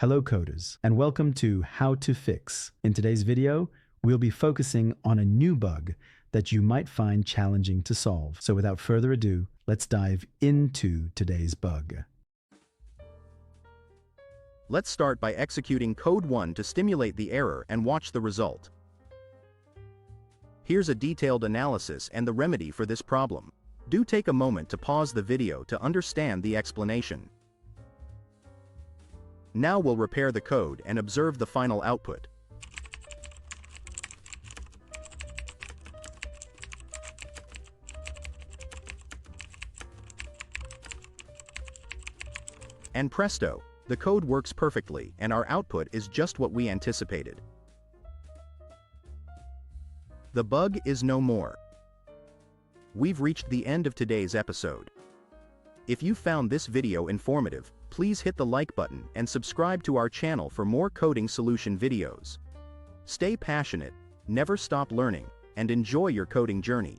Hello coders, and welcome to How to Fix. In today's video, we'll be focusing on a new bug that you might find challenging to solve. So without further ado, let's dive into today's bug. Let's start by executing code 1 to stimulate the error and watch the result. Here's a detailed analysis and the remedy for this problem. Do take a moment to pause the video to understand the explanation. Now we'll repair the code and observe the final output. And presto, the code works perfectly and our output is just what we anticipated. The bug is no more. We've reached the end of today's episode. If you found this video informative, please hit the like button and subscribe to our channel for more coding solution videos. Stay passionate, never stop learning, and enjoy your coding journey.